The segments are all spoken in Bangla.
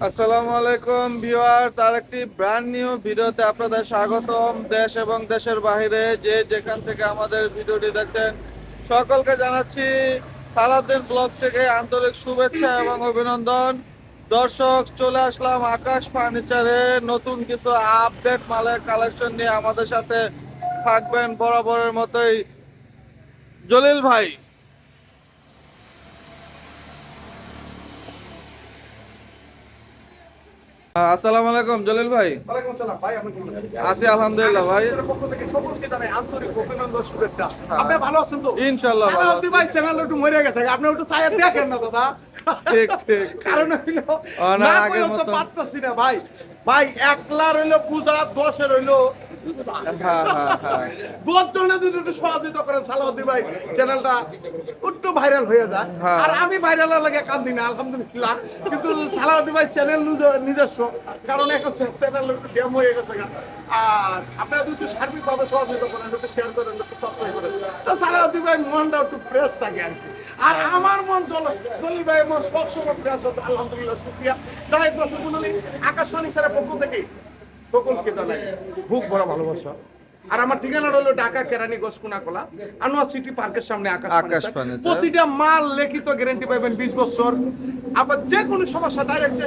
আসসালামু আলাইকুম ভিউয়ার্স, আরেকটি ব্র্যান্ড নিউ ভিডিওতে আপনাদের স্বাগতম। দেশ এবং দেশের বাইরে যে যেখান থেকে আমাদের ভিডিওটি দেখছেন সকলকে জানাচ্ছি সালাউদ্দিন ব্লগস থেকে আন্তরিক শুভেচ্ছা এবং অভিনন্দন। দর্শক, চলে আসলাম আকাশ ফার্নিচারে নতুন কিছু আপডেট মালের কালেকশন নিয়ে। আমাদের সাথে থাকবেন বরাবরের মতোই জলিল ভাই। আসসালামু আলাইকুম জলিল ভাই। ওয়ালাইকুম আসসালাম ভাই, আপনি কেমন আছেন? আছি আলহামদুলিল্লাহ ভাই। আকাশের পক্ষ থেকে সকলকে জানাই আন্তরিক অভিনন্দন, শুভেচ্ছা। হ্যাঁ। আপনি ভালো আছেন তো? ইনশাআল্লাহ ভালো সালাউদ্দিন আছি। ভাই চ্যানেল একটু মরে গেছে, আপনি একটু চাইয়া দেখেন না দাদা। ঠিক ঠিক ঠিক। কারণ হইলো না, না আগের কইও তো মতো। পারতাছি না ভাই। ভাই একলা রইলো পূজা, 10 রইলো হ্যাঁ হ্যাঁ হ্যাঁ। 10 জনে যদি একটু সহযোগিতা করেন সালাউদ্দিন ভাই চ্যানেলটা একটু ভাইরাল হয়ে যায়। হ্যাঁ। আর আমি ভাইরালের লাগে কান্দি না আলহামদুলিল্লাহ, কিন্তু সালাউদ্দিন ভাই চ্যানেল নিজস্ব, কারণ এখন চ্যানেল একটু ড্যাম হয়ে গেছে। আর আপনারা যদি সার্বিকভাবে সহযোগিতা করেন, একটু শেয়ার করেন, একটু সাবস্ক্রাইব করেন, তো সালাউদ্দিন ভাই মনটা একটু ফ্রেশ থাকে আর কি। আর আমার মন দলিল ভাই মন সবসময় ফ্রেশ আছে আলহামদুলিল্লাহ, শুকরিয়া। যাই দর্শক মণ্ডলী, আকাশবাণী স্যারের পক্ষ থেকে সকলকে জানাই বুক ভরা ভালোবাসা। আর আমার ঠিকানা হলো ঢাকা কেরানীগঞ্জ কোনাকলা আনোয়ার সিটি পার্কের সামনে আকাশ আকাশ ফার্নিচার। ফার্নিচার। প্রতিটা মাল লিখিত গ্যারান্টি পাবেন 20 বছর। আবার যে কোনো সমস্যা ডাইরেক্ট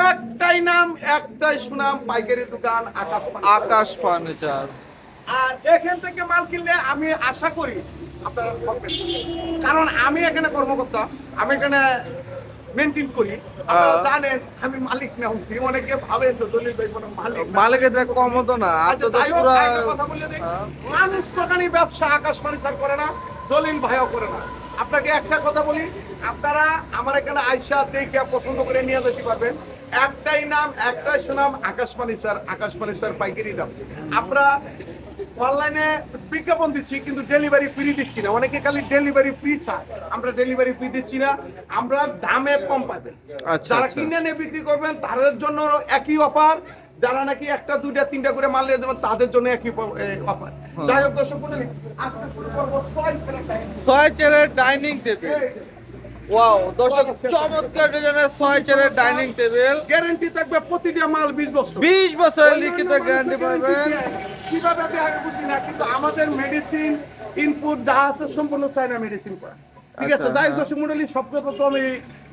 একটাই নাম, একটাই সুনাম, পাইকারি দোকান আকাশ ফার্নিচার। আকাশ ফার্নিচার। আর এখান থেকে মাল কিনলে আমি আশা করি আপনারা ঠকবেন না। কারণ আমি এখানে কর্মকর্তা, আমি এখানে মেনটেন করি। আপনারা জানেন আমি মালিক না, অনেকে ভাবেন তো দলিল ভাই কোনো মালিক না। মালিকের দেখ কম হতো না, আর আচ্ছা, তো যাই হোক, পুরো। একটা কথা বলে দিই, মানুষ দোকানি ব্যবসা আকাশ ফার্নিচার করে না, জলিল ভাইও করে না। আপনাকে একটা কথা বলি, আপনারা আমার এখানে আইসা দেখে পছন্দ করে নিয়ে যেতে পারবেন। একটাই নাম, একটাই সুনাম, আকাশ ফার্নিচার। আকাশ ফার্নিচার পাইকারি দাম। আমরা অনলাইনে বিজ্ঞাপন দিচ্ছি, কিন্তু ডেলিভারি ফ্রি দিচ্ছি না। অনেকে খালি ডেলিভারি ফ্রি চায়, আমরা ডেলিভারি ফ্রি দিচ্ছি না। আমরা দামে কম পাবেন। আচ্ছা, যারা আচ্ছা। কিনে নিয়ে বিক্রি করবেন তাদের জন্য একই অফার, যারা নাকি একটা দুইটা তিনটা করে মাল নিয়ে দেবেন তাদের জন্য একই অফার। যাই হোক দর্শক মণ্ডলী, আজকে শুরু করবো 6 সেরা টাইম। 6 চেয়ারের ডাইনিং টেবিল। ওয়াও দর্শক, চমৎকার ডিজাইনের 6 চেয়ারের ডাইনিং টেবিল। গ্যারান্টি থাকবে প্রতিটা মাল 20 বছর। 20 বছরের লিখিত গ্যারান্টি পাবেন। কিভাবে আমি আগে বুঝি না, কিন্তু আমাদের মেডিসিন ইনপুট যা আছে সম্পূর্ণ চায়না মেডিসিন করা। ঠিক আছে, আচ্ছা, যাই হোক হ্যাঁ। দর্শক মণ্ডলী, সব কথা তো আমি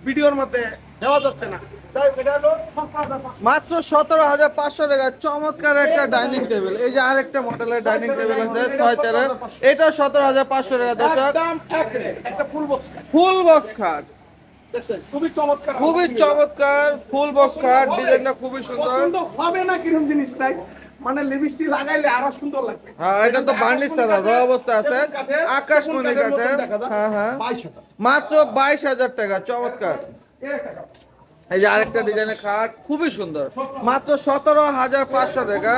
ভিডিওর মধ্যে দেওয়া যাচ্ছে না। যাই হোক, এটা হলো 17,500 মাত্র 17,500 টাকা চমৎকার একটা ডাইনিং টেবিল। এই যে আরেকটা মডেলের ডাইনিং টেবিল আছে 6 চেয়ারের, এটা 17,500 টাকা দর্শক। একদম এক রেট, একটা ফুল বক্স খাট। ফুল বক্স খাট, দেখছেন খুবই চমৎকার, খুবই চমৎকার ফুল বক্স খাট। ডিজাইনটা খুবই সুন্দর। পছন্দ হবে না কিরকম জিনিস নাই, মানে লিপস্টিক লাগাইলে আরো সুন্দর লাগবে। হ্যাঁ, এটা তো বার্নিশ ছাড়া র অবস্থায় আছে। আকাশমণি কাঠের। হ্যাঁ হ্যাঁ, 22,000 মাত্র 22,000 টাকা চমৎকার। এই যে আরেকটা ডিজাইনের খাট খুবই সুন্দর, মাত্র 17,500 টাকা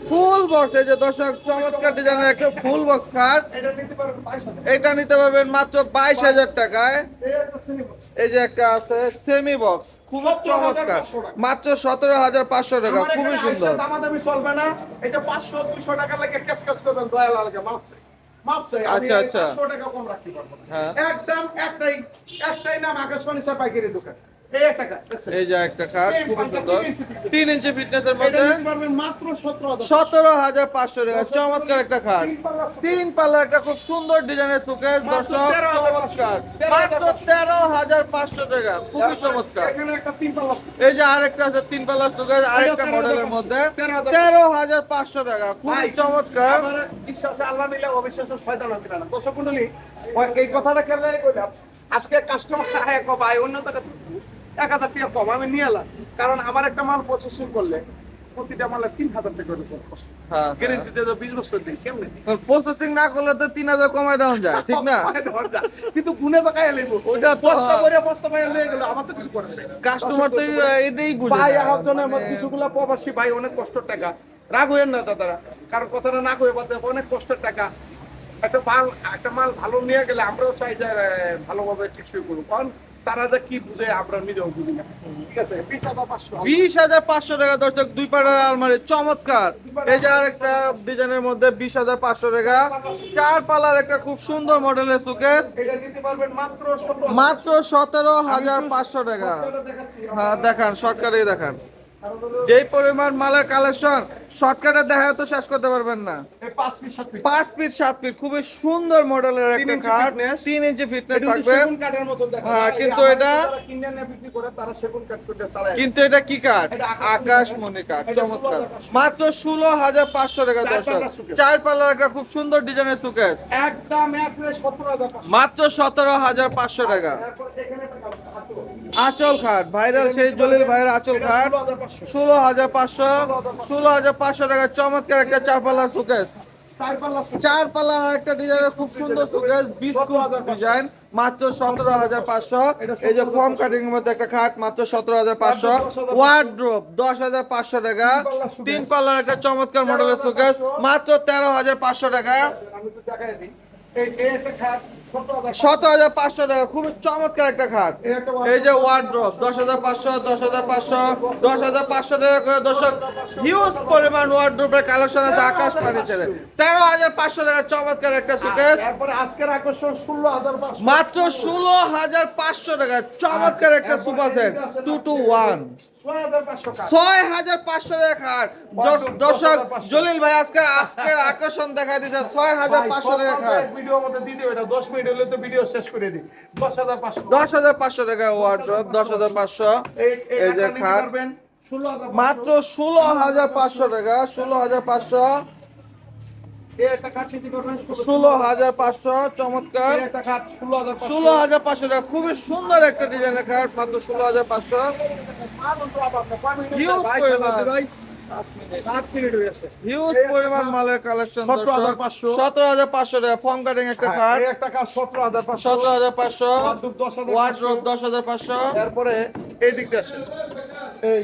ফুল বক্স। এই যে দর্শক, চমৎকার ডিজাইনের একটা ফুল বক্স খাট, এটা নিতে পারবেন 22,000। এটা নিতে পারবেন মাত্র 22,000 টাকায়। এই একটা সিনেমা এই যে একটা আছে সেমি বক্স, খুবই চমৎকার, 17,500 টাকা। মাত্র 17,500 টাকা, আমার খুবই এখানে সুন্দর। আইসা দামাদামি চলবে না। এটা 500-200 টাকা লাগে ক্যাশ করবেন, দয়া লাগে মাপছে মাপছে। আচ্ছা, আচ্ছা। 500 টাকা কম রাখতে পারবো না। হ্যাঁ। একদম একটাই নাম, আকাশবাণী স্যার পাইকারি দোকান। এই একটা কাজ দেখছেন, এই যে একটা খাট খুবই সুন্দর, 3 ইঞ্চি ফিটনেসের এটা মধ্যে, নিতে পারবেন মাত্র 17,000। 17,500 টাকা চমৎকার একটা খাট। 3 পাল্লা একটা খুব সুন্দর ডিজাইনের সুকেস দর্শক, চমৎকার, মাত্র 13,500 টাকা, খুবই চমৎকার। এখানে একটা 3 পাল্লা। এই যে আরেকটা আছে 3 পাল্লার সুকেস, আরেকটা মডেলের মধ্যে 13,500 টাকা, খুবই চমৎকার। আমার বিশ্বাসে আল্লাহ নিলে অবিশ্বাসে শয়তান হবে না। দর্শক মণ্ডলী, এই কথাটা খেলে কইলাম, আজকে কাস্টমার এক ভাই অন্য টাকা 1,000 টাকা কম আমি নিয়ে এলাম, কারণ আমার একটা মাল প্রসেসিং করলে প্রতিটা মালে 3,000 টাকা করে খরচ। হ্যাঁ, গ্যারান্টি দিয়ে 20 বছর দিই, কেমনে দিই? প্রসেসিং না করলে তো 3,000 কমায় দেওয়া যায়, ঠিক না? কিন্তু গুনে তো খাইয়া লইব, ওইটা তো বস্তা করে বস্তা পাইয়া লয়ে গেল, আমার তো কিছু করার নেই। কাস্টমার তো এটাই বুঝে ভাই না। একজনের আমার কিছুগুলা প্রবাসী ভাই, অনেক কষ্টের টাকা, রাগ হইেন না দাদারা, কারণ কথাটা না কয়ে পাতে অনেক কষ্টের টাকা। একটা মাল ভালো নিয়ে গেলে আমরাও চাই যে ভালোভাবে টিকসই করবো, কারণ তারা যে কি বুঝে আমরা নিজেও বুঝি না। ঠিক আছে, 20,500 20,500 টাকা দর্শক, দুই পাটার আলমারি চমৎকার। এই যে আরেকটা ডিজাইনের মধ্যে 20,500 টাকা, 4 পাল্লার একটা খুব সুন্দর মডেলের সুকেস, এটা নিতে পারবেন মাত্র 17,000 মাত্র 17,500 টাকা। দেখাচ্ছি। হ্যাঁ দেখান, শর্টকাটেই দেখান। যেই পরিমাণ মালের কালেকশন শর্টকাটে দেখা তো শেষ করতে পারবেন না। এই 5 পিস 7 পিস 5 ফিট 7 ফিট খুবই সুন্দর মডেলের একটা 3 ইঞ্চি খাট, fitness। 3 ইঞ্চি ফিটনেস এটা থাকবে। সেগুন কাঠের মতো দেখা হ্যাঁ, যায়। কিন্তু এই এটা আমাদের যারা কিনে নিয়ে বিক্রি করে তারা সেগুন কাঠ করে চালায়। কিন্তু এটা কি কাঠ? এটা আকাশমণি কাঠ, এটা চমৎকার। 16,500 মাত্র 16,500 টাকা চার দর্শক, পাল্লার suitcase। 4 পাল্লার একটা খুব সুন্দর ডিজাইনের সুকেস, একদম একরে 17,500 মাত্র 17,500 টাকা। তারপর এখানে একটা কাঠ। আঁচল খাট, ভাইরাল সেই জলিল ভাইয়ের আঁচল এটা খাট, 16,500 16,500 টাকা। চমৎকার একটা 4 পাল্লার সুকেস, চার পাল্লা suitcase। 4 পাল্লার একটা ডিজাইনের খুব সুন্দর সুকেস, বিস্কুট 17,500 ডিজাইন, মাত্র 17,500। এই যে ফর্ম কাটিং এর মধ্যে একটা খাট, মাত্র 17,500। ওয়ার্ড্রোব 10,500 টাকা, 3 পাল্লার একটা চমৎকার মডেলের সুকেস, মাত্র 13,500 টাকা। আমি তো দেখাই দিই। এই একটা খাট 17,500 17,500 টাকা, খুবই চমৎকার একটা খাট। এই যে ওয়ার্ড্রোব 10,500, 10,500, 10,500 টাকা করে দর্শক। হিউজ পরিমাণ ওয়ার্ড্রোবের কালেকশন আছে আকাশ ফার্নিচারে। 13,500 টাকা চমৎকার একটা সুকেস, এরপরে আজকের আকর্ষণ 16,500 মাত্র 16,500 টাকা চমৎকার একটা সুপার সেট 2 to 1। 6,500 টাকা 6,500 টাকা খাট। দর্শক জলিল ভাই আজকের আকর্ষণ দেখা দিচ্ছে 6,500 টাকা খাট। ভিডিওর মধ্যে দিয়ে দেব, এটা 10 মিনিট হলে তো ভিডিও শেষ করে দিই। 10,500 10,500 টাকা ওয়ার্ড্রোব, 10,500। এই যে খাট 16,500 মাত্র 16,500 টাকা, 16,500, এই একটা খাট নিতে পারবেন 16,500 চমৎকার। এই একটা খাট 16,500 16,500 টাকা, খুবই সুন্দর একটা ডিজাইনের খাট, মাত্র 16,500। হিউজ পরিমাণ, হিউজ পরিমাণ মালের কালেকশন। 17,500 17,500 টাকা ফর্ম কাটিং একটা খাট, এই একটা খাট 17,500 17,500। Wardrobe 10,500 wardrobe 10,500। তারপরে এই দিক দিয়ে আসেন। এই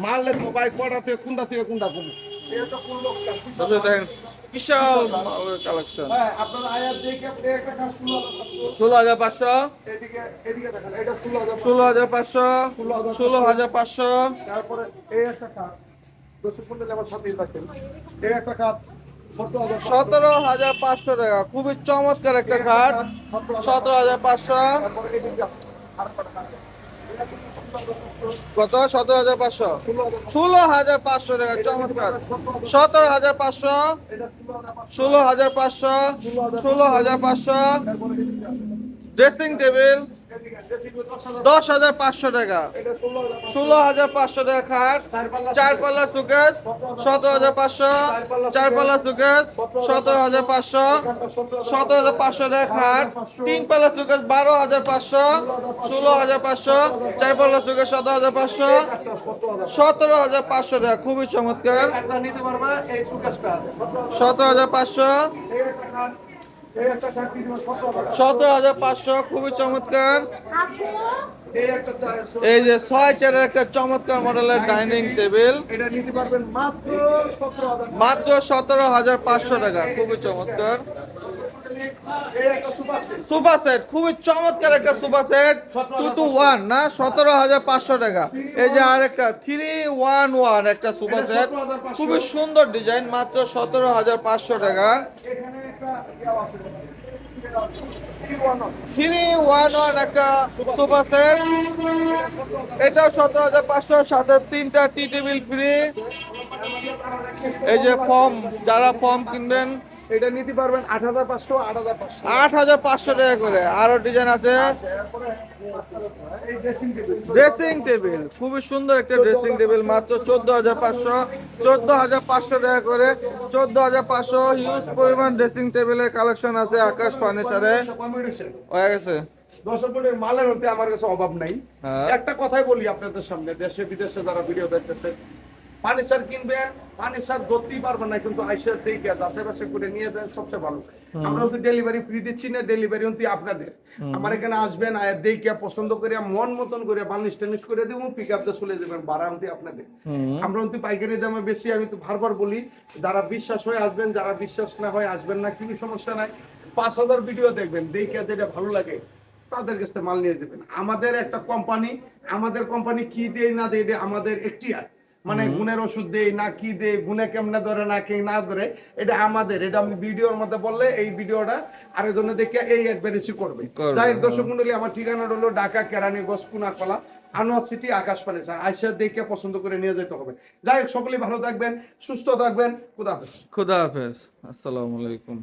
মারলে তো ভাই কোনটা থেকে কোনটা করবো এটা কোন লোকটা দর্শক দেখেন বিশাল মালের কালেকশন। হ্যাঁ আপনার আয়াত দেখে এই একটা খাট 16,500 16,500, এদিকে দেখেন এটা 16,500 16,500, 16,500। তারপরে এই একটা খাট 215 লেবার সাথেই থাকেন এই একটা খাট 17,500 17,500 টাকা, খুবই চমৎকার একটা খাট, 17,500। তারপরে এদিকে আরেকটা খাট কত? 17,500, 16,500 টাকা চমৎকার, 17,500, 16,500, 16,500। ড্রেসিং টেবিল 10,500 টাকা, 16,500 টাকা খাট, 4 পাল্লা সুকেস 17,500, 4 পাল্লা সুকেস 17,500, 17,500 টাকা খাট, 3 পাল্লা সুকেস 12,500, 16,500, 4 পাল্লা সুকেস 17,500, 17,500 টাকা, খুবই চমৎকার, একটা নিতে পারবা এই সুকেশটা 17,500, এই একটা খাট এই একটা খাট নিতে পারবা 17,500, খুবই চমৎকার। এই একটা চায়ের এই যে 6 চেয়ারের একটা চমৎকার মডেলের ডাইনিং টেবিল, এটা নিতে পারবেন মাত্র 17,000 মাত্র 17,500 টাকা, খুবই চমৎকার। এই একটা সুপার সেট সুপার সেট, খুবই চমৎকার একটা সুপার সেট 2 to 1 না, 17,500 টাকা। এই যে আরেকটা 3-1-1 একটা সুপার সেট, খুবই সুন্দর ডিজাইন, মাত্র 17,500 টাকা। এখানে একটা ইয়া আছে 3-1-1 একটা সুপার সেট, এটাও 17,500, সাথে 3টা টি টেবিল ফ্রি। এই যে ফর্ম, যারা ফর্ম কিনবেন এটা নিতে পারবেন 8,500 8,500 8,500 টাকা করে। আরো ডিজাইন আছে। তারপরে এই ড্রেসিং টেবিল ড্রেসিং টেবিল, খুবই সুন্দর একটা ড্রেসিং টেবিল, মাত্র 14,500, 14,500 টাকা করে, 14,500। হিউজ পরিমাণ ড্রেসিং টেবিলের কালেকশন আছে আকাশ ফার্নিচারে। কম্বিনেশন হয়ে গেছে। দর্শক বন্ধু, মালের মধ্যে আমার কাছে অভাব নাই। হ্যাঁ। একটা কথাই বলি আপনাদের সামনে, দেশে বিদেশে যারা ভিডিও দেখতেছে, ফার্নিচার কিনবেন, ফার্নিচার ধরতেই পারবেন না, কিন্তু আইসার দেখে আশেপাশে করে নিয়ে যান, সবচেয়ে ভালো। আমরা তো ডেলিভারি ফ্রি দিচ্ছি না, ডেলিভারি অন্তি আপনাদের। আমার এখানে আসবেন, আয়ের দেখে পছন্দ করে মন মতন করে বার্নিশ টার্নিশ করে দেবো, পিক আপতে চলে যাবেন, ভাড়া অন্তি আপনাদের। আমরা অন্তি পাইকারি দামে বেশি, আমি তো বারবার বলি, যারা বিশ্বাস হয়ে আসবেন, যারা বিশ্বাস না হয় আসবেন না, কিছু সমস্যা নাই। 5,000 ভিডিও দেখবেন, দেখে যেটা ভালো লাগে তাদের কাছ থেকে মাল নিয়ে দেবেন। আমাদের একটা কোম্পানি, আমাদের কোম্পানি কি দেয় না দেয় এটা আমাদের এখতিয়ার, মানে গুণের ওষুধ দেয় না কি দেয়, গুণে কেমনে ধরে না কে না ধরে, এটা আমাদের। এটা আমি ভিডিওর মধ্যে বললে এই ভিডিওটা আরেকজনে দেখে এই একবার রিসিভ করবে। যাই হোক দর্শক মন্ডলী, আমার ঠিকানা হলো ঢাকা কেরানীগঞ্জ কুনাকলা আনোয়ার সিটি আকাশ ফার্নিচার। আইসা দেখে পছন্দ করে নিয়ে যেতে হবে। যাই হোক সকলেই ভালো থাকবেন, সুস্থ থাকবেন, খুদা হাফেজ। খুদা হাফেজ, আসসালামু আলাইকুম।